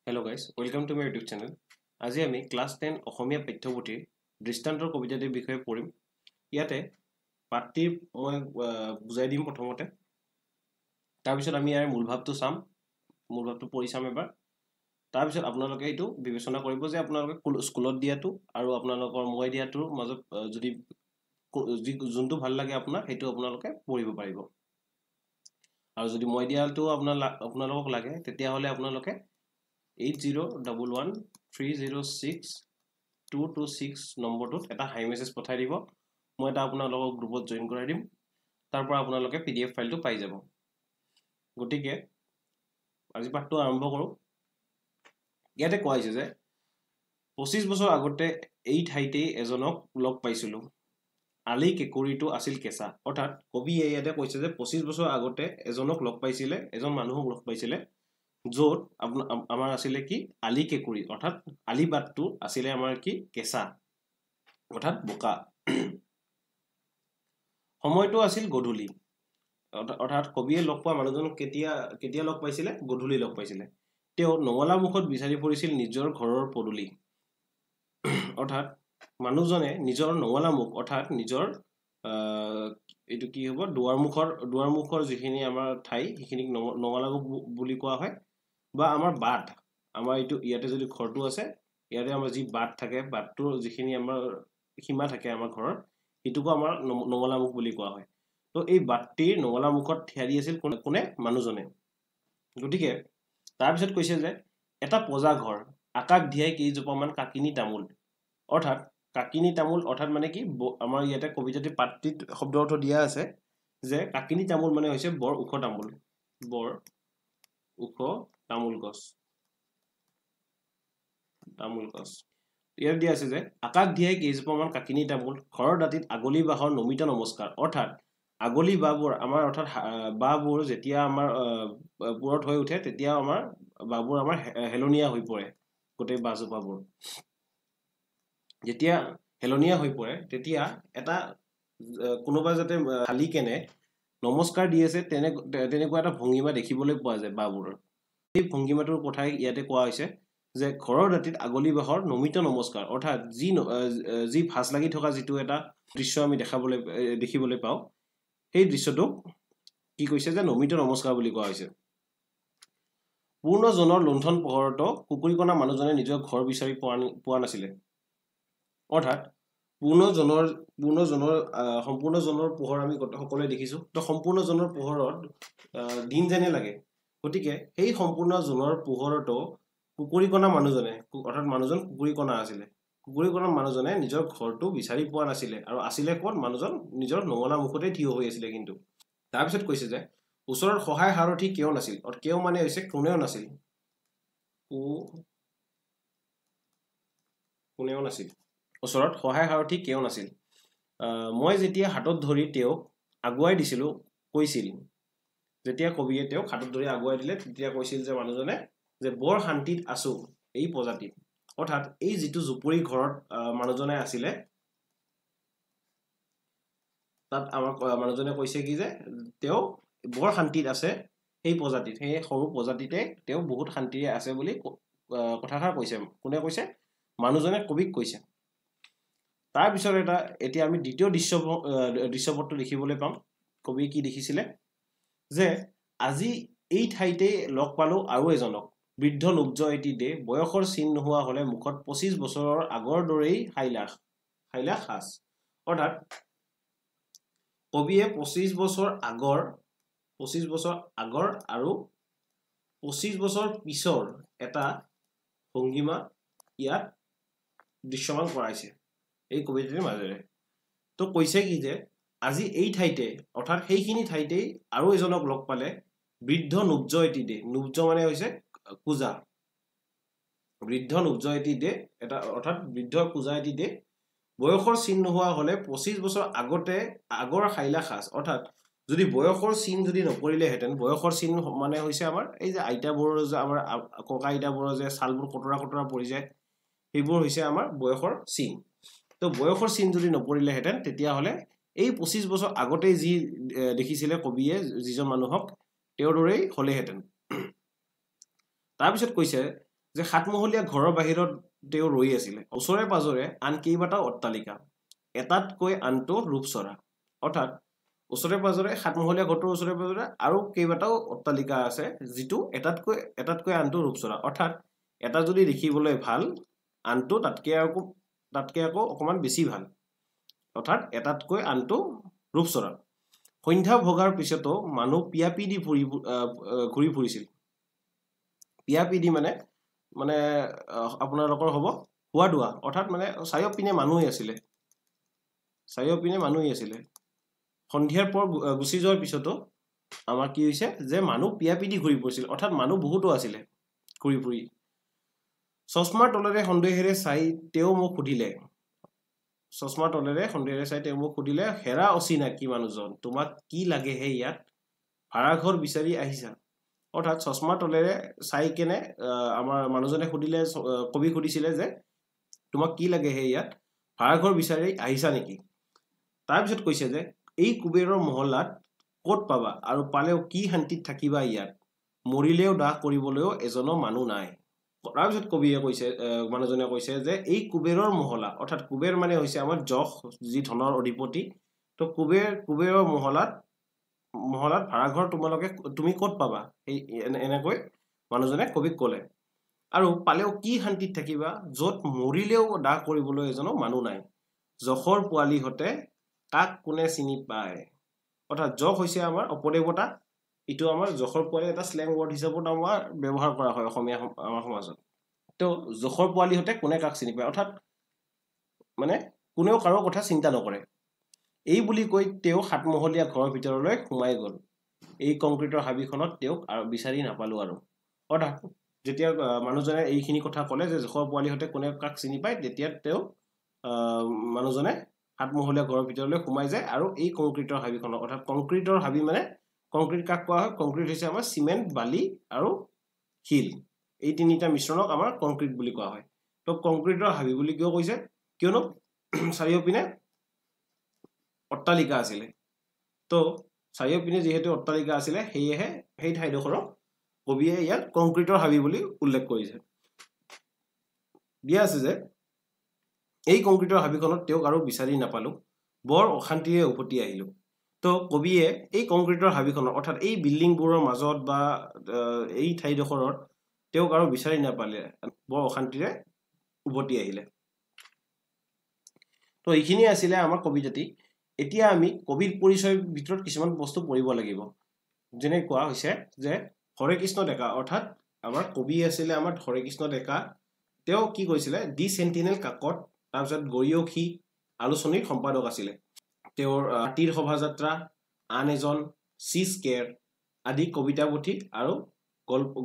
Hello guys, welcome to my YouTube channel. আজি আমি class 10 অসমীয়া পাঠ্যপুথিৰ দৃষ্টান্তৰ কবিতাটিৰ বিষয়ে পঢ়িম। ইয়াতে পাঠটি মই বুজাই দিম প্ৰথমতে। তাৰ পিছত আমি ইয়াৰ মূলভাৱটো চাম। মূলভাৱটো পঢ়ি চাম এবাৰ। তাৰ পিছত আপোনালোকে এইটো বিবেচনা কৰিব যে আপোনালোকে স্কুলত দিয়াটো আৰু আপোনালোকৰ মই দিয়াটোৰ মাজত যদি যোনটো ভাল লাগে আপোনাক সেইটো আপোনালোকে পঢ়িব পাৰিব। আৰু যদি মই দিয়াটো আপোনালোকক লাগে তেতিয়াহ'লে আপোনালোকে 8011306226 নম্বৰটোত এটা হাই মেছেজ পঠাই দিব। মই এটা আপোনালোকক গ্ৰুপত জইন কৰাই দিম। তাৰ পৰা আপোনালোকে PDF ফাইলটো পাই যাব। গতিকে আজি পাঠটো আৰম্ভ কৰোঁ। ইয়াতে কোৱা হৈছে যে 25 বছৰ আগতে এই ঠাইতেই এজনক লগ পাইছিলোঁ। আলি কেঁকুৰিটো আছিল কেঁচা। অৰ্থাৎ কবিয়ে ইয়াতে কৈছে যে 25 বছৰ আগতে এজনক লগ পাইছিলে, এজন মানুহক লগ পাইছিলে, য'ত আমাৰ আছিলে কি আলি কেঁকুৰি, অৰ্থাৎ আলি বাটটো আছিলে আমাৰ কি কেঁচা, অৰ্থাৎ বোকা। সময়টো আছিল গধূলি। অৰ্থাৎ কবিয়ে লগ পোৱা মানুহজনক কেতিয়া লগ পাইছিলে? গধূলি লগ পাইছিলে। তেওঁ নঙলা মুখত বিচাৰি ফুৰিছিল নিজৰ ঘৰৰ পদূলি। অৰ্থাৎ মানুহজনে নিজৰ নঙলা মুখ অৰ্থাৎ নিজৰ এইটো কি হ'ব দুৱাৰমুখৰ যিখিনি আমাৰ ঠাই সেইখিনিক নঙলা মুখ বুলি কোৱা হয়। বা আমাৰ বাট, আমাৰ এইটো ইয়াতে যদি ঘৰটো আছে, ইয়াতে আমাৰ যি বাট থাকে, বাটটোৰ যিখিনি আমাৰ সীমা থাকে আমাৰ ঘৰৰ, সেইটোকো আমাৰ নঙলা মুখ বুলি কোৱা হয়। তো এই বাটটিৰ নঙলা মুখত থিয় দি আছিল কোনে? মানুহজনে। গতিকে তাৰপিছত কৈছে যে এটা পজা ঘৰ, আকাশ ধিয়াই কেইজোপামান কাকিনী তামোল। অৰ্থাৎ কাকিনী তামোল অৰ্থাৎ মানে কি আমাৰ ইয়াতে কবিতাটিৰ পাঠটিত শব্দ অৰ্থ দিয়া আছে যে কাকিনী তামোল মানে হৈছে বৰ ওখ তামোল, বৰ ওখ তামোল গছ। ইয়াত দিয়া আছে যে আকাশ ধিয়াই কেইজোপামান কাকিনী তামোল, ঘৰৰ দাঁতিত আগলি বাঁহৰ নমিত নমস্কাৰ। অৰ্থাৎ আগলি বাঁহবোৰ আমাৰ অৰ্থাৎ বাঁহবোৰ যেতিয়া আমাৰ পুৰত হৈ উঠে তেতিয়া আমাৰ বাঁহবোৰ আমাৰ হেলনীয়া হৈ পৰে। গোটেই বাঁহজোপাবোৰ যেতিয়া হেলনীয়া হৈ পৰে তেতিয়া এটা কোনোবা যাতে হালি কেনে নমস্কাৰ দি আছে তেনেকুৱা এটা ভংগীমা দেখিবলৈ পোৱা যায় বাঁহবোৰৰ। এই ভংগীমাটোৰ কথাই ইয়াতে কোৱা হৈছে যে ঘৰৰ দাঁতিত আগলি বাঁহৰ নমিত নমস্কাৰ। অৰ্থাৎ যি ভাঁজ লাগি থকা যিটো এটা দৃশ্য আমি দেখিবলৈ পাওঁ, সেই দৃশ্যটোক কি কৈছে যে নমিত নমস্কাৰ বুলি কোৱা হৈছে। পূৰ্ণজনৰ লুণ্ঠন পোহৰতো কুকুৰিকণা মানুহজনে নিজৰ ঘৰ বিচাৰি পোৱা নাছিলে। অৰ্থাৎ সম্পূৰ্ণজনৰ পোহৰ আমি সকলোৱে দেখিছোঁ। তো সম্পূৰ্ণজনৰ পোহৰত দিন যেনে লাগে। গতিকে সেই সম্পূৰ্ণজনৰ পোহৰতো কুকুৰিকণা মানুহজনে, অৰ্থাৎ মানুহজন কুকুৰিকণা আছিলে, কুকুৰিকণা মানুহজনে নিজৰ ঘৰটো বিচাৰি পোৱা নাছিলে। আৰু আছিলে ক'ত? মানুহজন নিজৰ নঙলা মুখতে থিয় হৈ আছিলে। কিন্তু তাৰপিছত কৈছে যে ওচৰত সহায় সাৰথি কেও নাছিল। কেও মানে হৈছে কোনেও নাছিল, কোনেও নাছিল। ওচৰত সহায় সাৰথি কেও নাছিল। মই যেতিয়া হাতত ধৰি তেওঁক আগুৱাই দিছিলোঁ কৈছিল, যেতিয়া কবিয়ে তেওঁক হাতত ধৰি আগুৱাই দিলে তেতিয়া কৈছিল যে মানুহজনে যে বৰ শান্তিত আছো এই প্ৰজাতিত। অৰ্থাৎ এই যিটো জুপুৰি ঘৰত মানুহজনে আছিলে, তাত আমাৰ মানুহজনে কৈছে কি যে তেওঁ বৰ শান্তিত আছে সেই প্ৰজাতিত, সেই সৰু প্ৰজাতিতে তেওঁ বহুত শান্তিৰে আছে বুলি কথাষাৰ কৈছে। কোনে কৈছে? মানুহজনে কবিক কৈছে। তাৰপিছত এতিয়া আমি দ্বিতীয় দৃশ্যপটটো দেখিবলৈ পাম। কবি কি দেখিছিলে যে আজি এই ঠাইতে লগ পালো আৰু এজনক, বৃদ্ধ নুব্জ এটি দে, বয়সৰ চিন নোহোৱা হলে মুখত 25 বছৰৰ আগৰ দৰেই হাইলাস সাজ। অৰ্থাৎ কবিয়ে 25 বছৰ আগৰ আৰু 25 বছৰ পিছৰ এটা ভংগীমা ইয়াত দৃশ্যমান কৰাইছে এই কবিতাটিৰ মাজেৰে। তো কৈছে কি যে আজি এই ঠাইতে, অৰ্থাৎ সেইখিনি ঠাইতেই আৰু এজনক লগ পালে, বৃদ্ধ নুব্জ এটি দে, নুব্জ মানে হৈছে কুজা, বৃদ্ধ নুব্জ এটি দে এটা, অৰ্থাৎ বৃদ্ধ কুজা এটি দে, বয়সৰ চিন নোহোৱা হলে 25 বছৰ আগৰ হাইলা সাজ। অৰ্থাৎ যদি বয়সৰ চিন যদি নপৰিলেহেঁতেন, বয়সৰ চিন মানে হৈছে আমাৰ এই যে আইতাবোৰৰ যে আমাৰ ককা আইতাবোৰৰ যে ছালবোৰ কটৰা পৰি যায়, সেইবোৰ হৈছে আমাৰ বয়সৰ চিন। তো বয়সৰ চিন যদি নপৰিলেহেঁতেন তেতিয়াহ'লে এই 25 বছৰ আগতেই যি দেখিছিলে কবিয়ে যিজন মানুহক, তেওঁৰ দৰেই হ'লেহেঁতেন। তাৰপিছত কৈছে যে সাতমহলীয়া ঘৰৰ বাহিৰত তেওঁ ৰৈ আছিলে ওচৰে পাজৰে আন কেইবাটাও অট্টালিকা এটাতকৈ আনটো ৰূপচৰা অৰ্থাৎ ওচৰে পাজৰে সাতমহলীয়া ঘৰটোৰ ওচৰে পাজৰে আৰু কেইবাটাও অট্টালিকা আছে যিটো এটাতকৈ আনটো ৰূপচৰা অৰ্থাৎ এটা যদি দেখিবলৈ ভাল আনটো তাতকৈ আকৌ অকণমান বেছি ভাল অৰ্থাৎ এটাতকৈ আনটো ৰূপচৰা সন্ধ্যা ভগাৰ পিছতো মানুহ পিয়াপিদি ঘূৰি ফুৰিছিল পিয়াপিদি মানে আপোনালোকৰ হ'ব হোৱা দোৱা অৰ্থাৎ মানে চাৰিওপিনে মানুহেই আছিলে সন্ধিয়াৰ পৰ গুচি যোৱাৰ পিছতো আমাৰ কি হৈছে যে মানুহ পিয়াপিদি ঘূৰি ফুৰিছিল অৰ্থাৎ মানুহ বহুতো আছিলে ঘূৰি ফুৰি চশমাৰ তলেৰে সন্দেহেৰে চাই তেওঁ মোক সুধিলে হেৰা অচিনাকি মানুহজন তোমাক কি লাগে হে ইয়াত ভাড়াঘৰ বিচাৰি আহিছা অৰ্থাৎ চশমাৰ তলেৰে চাই কেনে আমাৰ মানুহজনে কবি সুধিছিলে যে তোমাক কি লাগে হে ইয়াত ভাড়াঘৰ বিচাৰি আহিছা নেকি তাৰপিছত কৈছে যে এই কুবেৰৰ মহলাত ক'ত পাবা আৰু পালেও কি শান্তিত থাকিবা ইয়াত মৰিলেও দাহ কৰিবলৈও এজনো মানুহ নাই তাৰপিছত কবিয়ে কৈছে মানুহজনে কৈছে যে এই কুবেৰৰ মহলা অৰ্থাৎ কুবেৰ মানে হৈছে আমাৰ যশ যি ধনৰ অধিপতি তো কুবেৰৰ মহলাত ভাড়াঘৰ তুমি ক'ত পাবা এই এনেকৈ মানুহজনে কবিক ক'লে আৰু পালেও কি শান্তিত থাকিবা য'ত মৰিলেও দাহ কৰিবলৈ এজনো মানুহ নাই যশৰ পোৱালিহঁতে কাক কোনে চিনি পায় অৰ্থাৎ যশ হৈছে আমাৰ অপদেৱতা এইটো আমাৰ যশৰ পোৱালি এটা স্লেং ৱৰ্ড হিচাপত আমাৰ ব্যৱহাৰ কৰা হয় অসমীয়া আমাৰ সমাজত তো যশৰ পোৱালিহঁতে কোনে কাক চিনি পায় অৰ্থাৎ মানে কোনেও কাৰো কথা চিন্তা নকৰে এই বুলি কৈ তেওঁ সাতমহলীয়া ঘৰৰ ভিতৰলৈ সোমাই গ'ল এই কংক্ৰিটৰ হাবিখনত তেওঁক বিচাৰি নাপালো আৰু অৰ্থাৎ যেতিয়া মানুহজনে এইখিনি কথা ক'লে যে যশৰ পোৱালিহঁতে কোনে কাক চিনি পায় তেতিয়া তেওঁ মানুহজনে সাতমহলীয়া ঘৰৰ ভিতৰলৈ সোমাই যায় আৰু এই কংক্ৰিটৰ হাবিখনত অৰ্থাৎ কংক্ৰিটৰ হাবি মানে কংক্ৰিট কাক কোৱা হয় কংক্ৰিট হৈছে আমাৰ চিমেণ্ট বালি আৰু শিল এই তিনিটা মিশ্ৰণক আমাৰ কংক্ৰিট বুলি কোৱা হয় তো কংক্ৰিটৰ হাবি বুলি কিয় কৈছে কিয়নো চাৰিওপিনে অট্টালিকা আছিলে তো চাৰিওপিনে যিহেতু অট্টালিকা আছিলে সেয়েহে সেই ঠাইডোখৰক কবিয়ে ইয়াত কংক্ৰিটৰ হাবি বুলি উল্লেখ কৰিছে দিয়া আছে যে এই কংক্ৰিটৰ হাবিখনত তেওঁক আৰু বিচাৰি নাপালো বৰ অশান্তিৰে উভতি আহিলো তো কবিয়ে এই কংক্ৰিটৰ হাবিখনত অৰ্থাৎ এই বিল্ডিংবোৰৰ মাজত বা এই ঠাইডোখৰত তেওঁক আৰু বিচাৰি নাপালে বৰ অশান্তিৰে উভতি আহিলে তো এইখিনি আছিলে আমাৰ কবিতাটি এতিয়া আমি কবিৰ পৰিচয়ৰ ভিতৰত কিছুমান বস্তু পঢ়িব লাগিব যেনে কোৱা হৈছে যে হৰেকৃষ্ণ ডেকা অৰ্থাৎ আমাৰ কবি আছিলে আমাৰ হৰেকৃষ্ণ ডেকা তেওঁ কি কৈছিলে দি চেণ্টিনেল কাকত তাৰপিছত গৰিয়সী আলোচনীৰ সম্পাদক আছিলে তেওঁৰ ৰাতিৰ শোভাযাত্ৰা আন এজন চিজ কেৰ আদি কবিতা পুথি আৰু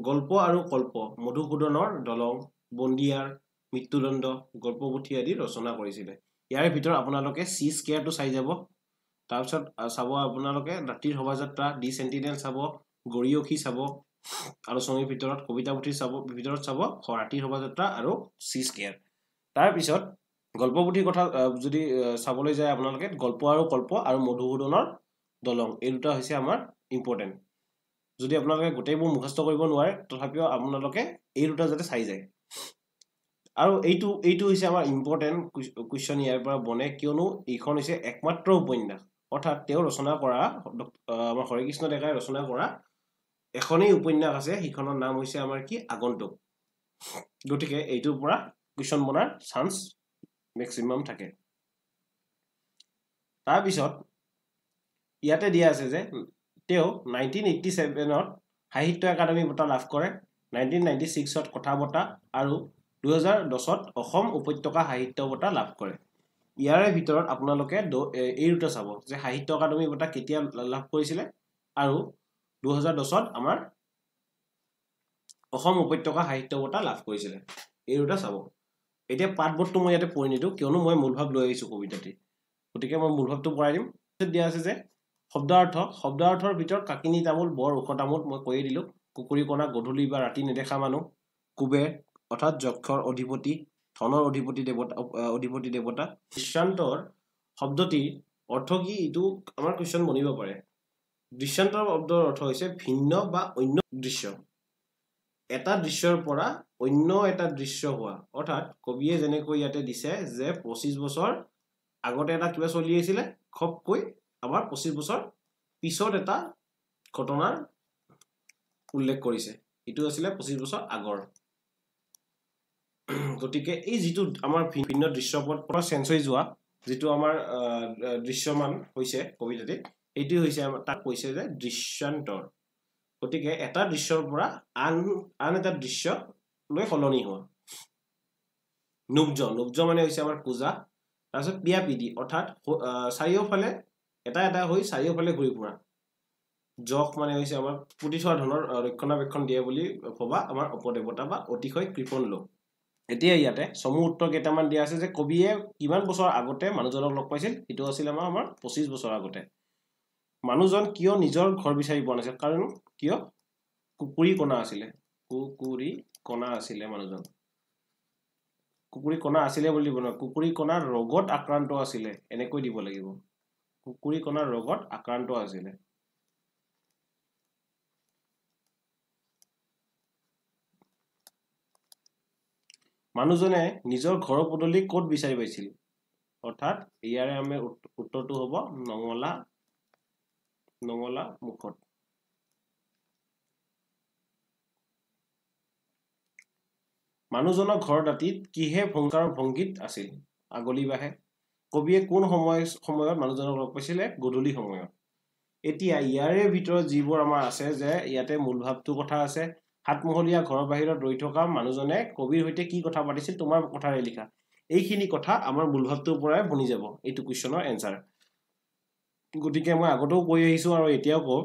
গল্প আৰু কল্প মধুসূদনৰ দলং বন্দিয়াৰ মৃত্যুদণ্ড গল্পপুথি আদি ৰচনা কৰিছিলে ইয়াৰ ভিতৰত আপোনালোকে চিজ কেয়াৰটো চাই যাব তাৰপিছত চাব আপোনালোকে ৰাতিৰ শোভাযাত্ৰা দি চেণ্টিনেল চাব গৰিয়সী চাব আলোচনীৰ ভিতৰত কবিতা পুথি চাব ৰাতিৰ শোভাযাত্ৰা আৰু চিজ কেয়াৰ তাৰপিছত গল্পপুথিৰ কথা যদি চাবলৈ যায় আপোনালোকে গল্প আৰু কল্প আৰু মধুসূদনৰ দলং এই দুটা হৈছে আমাৰ ইম্পৰ্টেণ্ট যদি আপোনালোকে গোটেইবোৰ মুখস্থ কৰিব নোৱাৰে তথাপিও আপোনালোকে এই দুটা যাতে চাই যায় আৰু এইটো হৈছে আমাৰ ইম্পৰ্টেণ্ট কুৱেশ্যন ইয়াৰ পৰা বনে কিয়নো এইখন হৈছে একমাত্ৰ উপন্যাস অৰ্থাৎ তেওঁ ৰচনা কৰা আমাৰ হৰেকৃষ্ণ ডেকাই ৰচনা কৰা এখনেই উপন্যাস আছে সেইখনৰ নাম হৈছে আমাৰ কি আগন্তুক গতিকে এইটোৰ পৰা কুৱেশ্যন বনাৰ চান্স মেক্সিমাম থাকে তাৰপিছত ইয়াতে দিয়া আছে যে তেওঁ 1987ত সাহিত্য একাডেমী বঁটা লাভ কৰে 1996ত কথা বঁটা আৰু 2010ত অসম উপত্যকা সাহিত্য বঁটা লাভ কৰে ইয়াৰে ভিতৰত আপোনালোকে এই দুটা চাব যে সাহিত্য একাডেমী বঁটা কেতিয়া লাভ কৰিছিলে আৰু 2010ত আমাৰ অসম উপত্যকা সাহিত্য বঁটা লাভ কৰিছিলে এই দুটা চাব এতিয়া পাঠবোধটো মই ইয়াতে পঢ়ি নিদিওঁ কিয়নো মই মূলভাৱ লৈ আহিছোঁ কবিতাটি গতিকে মই মূলভাৱটো পঢ়াই দিম দিয়া আছে যে শব্দাৰ্থৰ ভিতৰত কাকিনী তামোল বৰ ওখ তামোল মই কৈয়ে দিলোঁ কুকুৰী কণা গধূলি বা ৰাতি নেদেখা মানুহ কুবেৰ অৰ্থাৎ যক্ষৰ অধিপতি ধনৰ অধিপতি দেৱতা দৃশ্যান্তৰ শব্দটিৰ অৰ্থ কি এইটো আমাৰ কুৱেশ্যন বনিব পাৰে দৃশ্যান্তৰ শব্দৰ অৰ্থ হৈছে ভিন্ন বা অন্য দৃশ্য এটা দৃশ্যৰ পৰা অন্য এটা দৃশ্য হোৱা অৰ্থাৎ কবিয়ে যেনেকৈ ইয়াতে দিছে যে 25 বছৰ আগতে এটা কিবা চলি আছিলে খপকৈ আমাৰ 25 বছৰ পিছত এটা ঘটনাৰ উল্লেখ কৰিছে এটো আছিল 25 বছৰ আগৰ গতিকে এই যেটো আমাৰ ভিন্ন দৃশ্যপট পৰা চেঞ্জ হৈ যোৱা যেটো আমাৰ দৃশ্যমান হৈছে কবিতাতে এটি হৈছে তাক কৈছে যে দৃশ্যান্তৰ গতিকে এটা দৃশ্যৰ পৰা আন এটা দৃশ্য লৈ সলনি হোৱা নুবজ মানে হৈছে আমাৰ পূজা তাৰপিছত পিয়াপিডি অৰ্থাৎ চাৰিওফালে এটা হৈ চাৰিওফালে ঘূৰি ফুৰা জক মানে হৈছে আমাৰ পুতি থোৱা ধনৰ ৰক্ষণাবেক্ষণ দিয়ে বুলি ভবা আমাৰ অপদেৱতা বা অতিশয় কৃপণ লোক এতিয়া ইয়াতে চমু উত্তৰ কেইটামান দিয়া আছে যে কবিয়ে কিমান বছৰ আগতে মানুহজনক লগ পাইছিল এটো আছিল আমাৰ 25 বছৰ আগতে মানুহজন কিয় নিজৰ ঘৰ বিচাৰি পোৱা নাছিল কাৰণ কিয় কুকুৰী কণা আছিলে মানুহজন কুকুৰী কণা আছিলে বুলি বনা কুকুৰী কণাৰ ৰোগত আক্ৰান্ত আছিলে এনেকৈ দিব লাগিব কুকুৰী কণাৰ ৰোগত আক্ৰান্ত আছিলে মানুহজনে নিজৰ ঘৰৰ পদূলি ক'ত বিচাৰি পাইছিল অৰ্থাৎ ইয়াৰে আমি উত্তৰটো হ'ব নঙলা মুখত মানুহজনৰ ঘৰ দাঁতিত কিহে ভংকাৰ ভংগীত আছিল আগলি বাহে কবিয়ে কোন সময়ত মানুহজনক লগ পাইছিলে গধূলি সময়ত এতিয়া ইয়াৰে ভিতৰত যিবোৰ আমাৰ আছে যে ইয়াতে মূল ভাৱটো কথা আছে হাতমহলীয়া ঘৰৰ বাহিৰত ৰৈ থকা মানুহজনে কবিৰ হৈতে কি কথা পাতিছিল তোমাৰ কথাৰে লিখা এইখিনি কথা আমাৰ মূল ভাৱটোৰ পৰাই বনি যাব এইটো কোৱেশ্চনৰ এনসাৰ গতিকে মই আগতেও কৈ আহিছো আৰু এতিয়াও কওঁ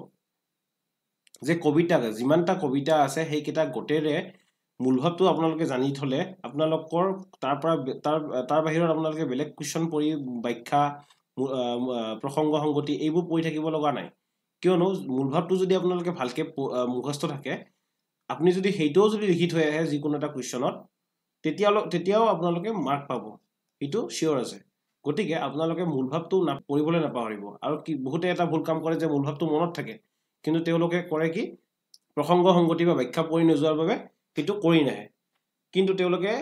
যে কবিতা যিমানটা কবিতা আছে সেইকেইটা গোটেৰে মূল ভাৱটো আপোনালোকে জানি থলে আপোনালোকৰ তাৰ বাহিৰত আপোনালোকে বেলেগ কোৱেশ্চন পঢ়ি ব্যাখ্যা প্ৰসংগ সংগতি এইবোৰ পঢ়ি থাকিব লগা নাই কিয়নো মূল ভাৱটো যদি আপোনালোকে ভালকে মুখস্থ থাকে আপুনি যদি হেইটোও যদি লিখি থৈ আহে যিকোনো এটা কোৱেশ্চনত তেতিয়াও আপোনালোকে মাৰ্ক পাব এটো শিওৰ আছে গতিকে আপোনালোকে মূল ভাৱটো পঢ়িবলৈ নাপাহৰিব আৰু কি বহুতে এটা ভুল কাম কৰে যে মূল ভাৱটো মনত থাকে কিন্তু তেওঁলোকে কৰে কি প্ৰসংগ সংগতি বা ব্যাখ্যা পঢ়ি নোযোৱাৰ বাবে এটো কৰি নাহে কিন্তু তেওঁলোকে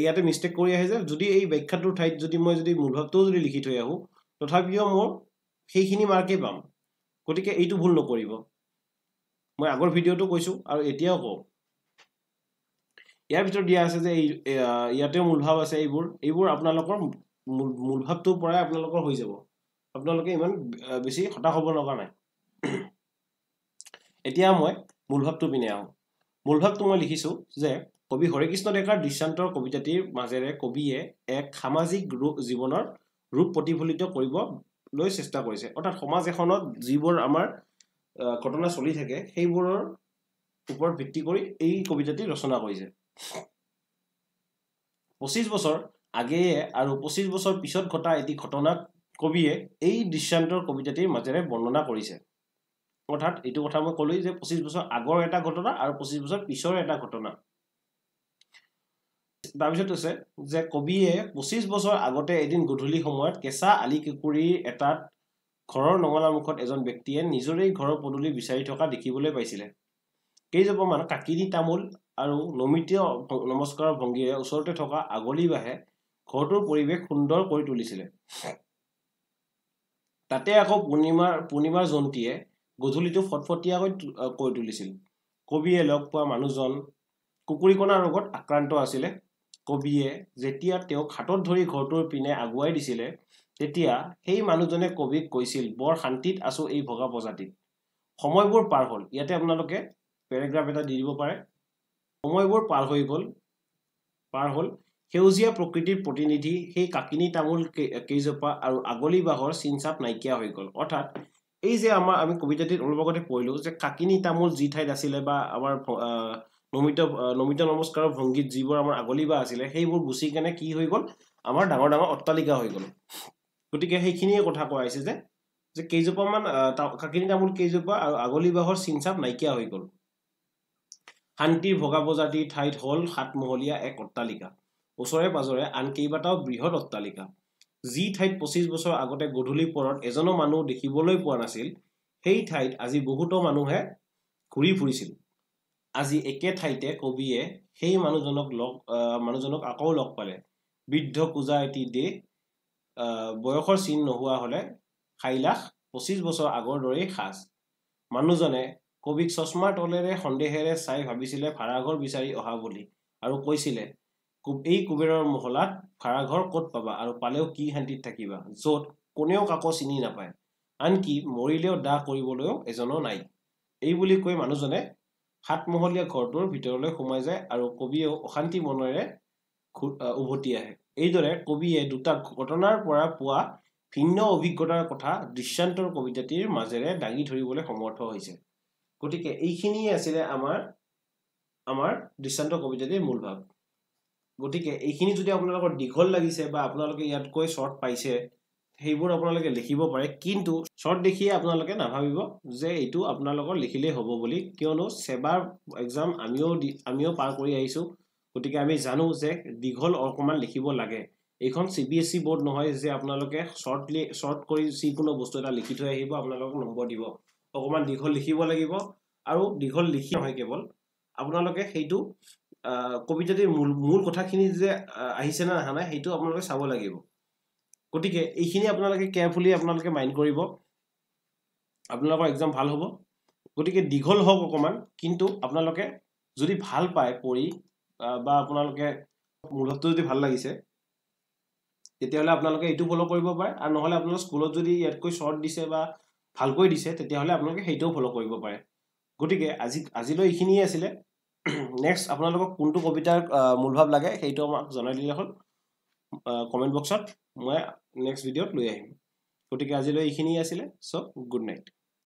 ইয়াতে মিস্টেক কৰি আহে যে যদি এই ব্যাখ্যাটোৰ ঠাইত যদি মই যদি মূল ভাৱটো যদি লিখি থৈ আহো তথাপিও মোৰ সেইখিনি মাৰ্কে পাম গতিকে এইটো ভুল নকৰিব মই আগৰ ভিডিওটো কৈছো আৰু এতিয়াও কও ইয়াৰ ভিতৰত দিয়া আছে যে ইয়াতে মূল ভাৱ আছে এইবোৰ আপোনালোকৰ মূল ভাৱটোৰ পৰাই আপোনালোকৰ হৈ যাব আপোনালোকে ইমান বেছি হতাশ হ'ব লগা নাই এতিয়া মই মূল ভাৱটো পিনে আহো মূল ভাৱটো মই লিখিছো যে কবি হৰেকৃষ্ণ ডেকাৰ দৃশ্যান্তৰ কবিতাটিৰ মাজেৰে কবিয়ে এক সামাজিক জীৱনৰ ৰূপ প্ৰতিফলিত কৰিবলৈ চেষ্টা কৰিছে অৰ্থাৎ সমাজ এখনত যিবোৰ আমাৰ ঘটনা চলি থাকে সেইবোৰৰ ওপৰত ভিত্তি কৰি এই কবিতাটি ৰচনা কৰিছে 25 বছৰ আগেয়ে আৰু 25 বছৰ পিছত ঘটা এটি ঘটনাক কবিয়ে এই দৃশ্যান্তৰ কবিতাটিৰ মাজেৰে বৰ্ণনা কৰিছে অৰ্থাৎ এইটো কথা মই কলোই যে 25 বছৰ আগৰ এটা ঘটনা আৰু 25 বছৰ পিছৰ এটা ঘটনা তাৰপিছত আছে যে কবিয়ে 25 বছৰ আগতে এদিন গধূলি সময়ত কেঁচা আলি কুকুৰীৰ এটাত ঘৰৰ নঙলা মুখত এজন ব্যক্তিয়ে নিজৰে ঘৰৰ পদূলি বিচাৰি থকা দেখিবলৈ পাইছিলে কেইজোপামান কাকিৰি তামোল আৰু নমিত নমস্কাৰৰ ভংগীৰে ওচৰতে থকা আগলি বাহে ঘৰটোৰ পৰিৱেশ সুন্দৰ কৰি তুলিছিলে তাতে আকৌ পূৰ্ণিমাৰ জন্তিয়ে গধূলিটো ফটফটীয়াকৈ কৰি তুলিছিল কবিয়ে লগ পোৱা মানুহজন কুকুৰীকণা ৰোগত আক্ৰান্ত আছিলে কবিয়ে যেতিয়া তেওঁক হাতত ধৰি ঘৰটোৰ পিনে আগুৱাই দিছিলে তেতিয়া সেই মানুহজনে কবিক কৈছিল বৰ শান্তিত আছো এই ভগা প্ৰজাতিত সময়বোৰ পাৰ হ'ল ইয়াতে আপোনালোকে প্যাৰাগ্ৰাফ এটা দি দিব পাৰে সময়বোৰ পাৰ হ'ল সেউজীয়া প্ৰকৃতিৰ প্ৰতিনিধি সেই কাকিনি তামোল কেইজোপা আৰু আগলি বাহৰ চিনচাপ নাইকিয়া হৈ গ'ল অৰ্থাৎ এই যে আমি কবিতাটিত অলপ আগতে পঢ়িলো যে কাকিনি তামোল যি ঠাইত আছিলে বা আমাৰ নমিত নমস্কাৰৰ ভংগীত যিবোৰ আমাৰ আগলি বা আছিলে সেইবোৰ গুছি কেনে কি হৈ গ'ল আমাৰ ডাঙৰ ডাঙৰ অট্টালিকা হৈ গ'ল গতিকে সেইখিনিয়ে কথা কোৱা হৈছে যে কেইজোপামান কাকিনি তামোল কেইজোপা আৰু আগলি বাহৰ চিনচাপ নাইকিয়া হৈ গ'ল শান্তিৰ ভগা প্ৰজাতিৰ ঠাইত হ'ল সাতমহলীয়া এক অট্টালিকা ওচৰে পাজৰে আন কেইবাটাও বৃহৎ অট্টালিকা যি ঠাইত 25 বছৰ আগতে গধূলি পৰত এজনো মানুহ দেখিবলৈ পোৱা নাছিল সেই ঠাইত আজি বহুতো মানুহে ঘূৰি ফুৰিছিল আজি একে ঠাইতে কবিয়ে সেই মানুহজনক আকৌ লগ পালে বৃদ্ধ পূজা এটি দে বয়সৰ চিন নোহোৱা হলে 25 বছৰ আগৰ দৰেই সাজ মানুহজনে কবিক চশমাৰ তলেৰে সন্দেহেৰে চাই ভাবিছিলে ভাড়াঘৰ বিচাৰি অহা বুলি আৰু কৈছিলে এই কুবেৰৰ মহলাত ভাড়াঘৰ ক'ত পাবা আৰু পালেও কি শান্তিত থাকিবা য'ত কোনেও কাকো চিনি নাপায় আনকি মৰিলেও দাহ কৰিবলৈও এজনো নাই এই বুলি কৈ মানুহজনে 7 মহলীয়া ঘৰটোৰ ভিতৰলৈ সোমাই যায় আৰু কবিয়েও অশান্তি মনেৰে উভতি আহে এইদৰে কবিয়ে দুটা ঘটনাৰ পৰা পোৱা ভিন্ন অভিজ্ঞতাৰ কথা দৃশ্যান্তৰ কবিতাটিৰ মাজেৰে দাঙি ধৰিবলৈ সমৰ্থ হৈছে গতিকে এইখিনিয়ে আছিলে আমাৰ দৃশ্যান্ত কবিতাটিৰ মূল ভাৱ গতিকে এইখিনি যদি আপোনালোকৰ দীঘল লাগিছে বা আপোনালোকে ইয়াতকৈ শৰ্ট পাইছে সেইবোৰ আপোনালোকে লিখিব পাৰে কিন্তু শৰ্ট দেখিয়ে আপোনালোকে নাভাবিব যে এইটো আপোনালোকৰ লিখিলেই হ'ব বুলি কিয়নো সেবাৰ এক্সাম আমিও পাৰ কৰি আহিছো গতিকে আমি জানো যে দীঘল অকমান লিখিব লাগে এইখন CBSE বোৰ্ড নহয় যে আপোনালোকে শৰ্ট কৰি যিকোনো বস্তু এটা লিখি থৈ আহিব আপোনালোকক নম্বৰ দিব অকমান দীঘল লিখিব লাগিব আৰু দীঘল লিখি নহয় কেৱল আপোনালোকে সেইটো কবিতাটিৰ মূল কথাখিনি যে আহিছে না আহা নাই সেইটো আপোনালোকে চাব লাগিব গতিকে এইখিনি আপোনালোকে কেয়াৰফুলি আপোনালোকে মাইন্ড কৰিব আপোনালোকৰ এক্সাম ভাল হ'ব গতিকে দীঘল হওক অকমান কিন্তু আপোনালোকে যদি ভাল পায় পঢ়ি বা আপোনালোকে মূলটো যদি ভাল লাগিছে তেতিয়াহলে আপোনালোকে এইটো ফলো কৰিব পাৰে আৰু নহলে আপোনালোকৰ স্কুলত যদি ইয়াতকৈ শৰ্ট দিছে বা ভালকৈ দিছে তেতিয়াহলে আপোনালোকে সেইটোও ফলো কৰিব পাৰে গতিকে আজিলৈ এইখিনিয়ে আছিলে নেক্সট আপোনালোকক কোনটো কবিতাৰ মূলভাৱ লাগে সেইটো আমাক জনাই দিলে হ'ল কমেন্ট বক্সত মই নেক্সট ভিডিঅ'ত লৈ আহিম গতিকে আজিলৈ এইখিনিয়ে আছিলে সো গুড নাইট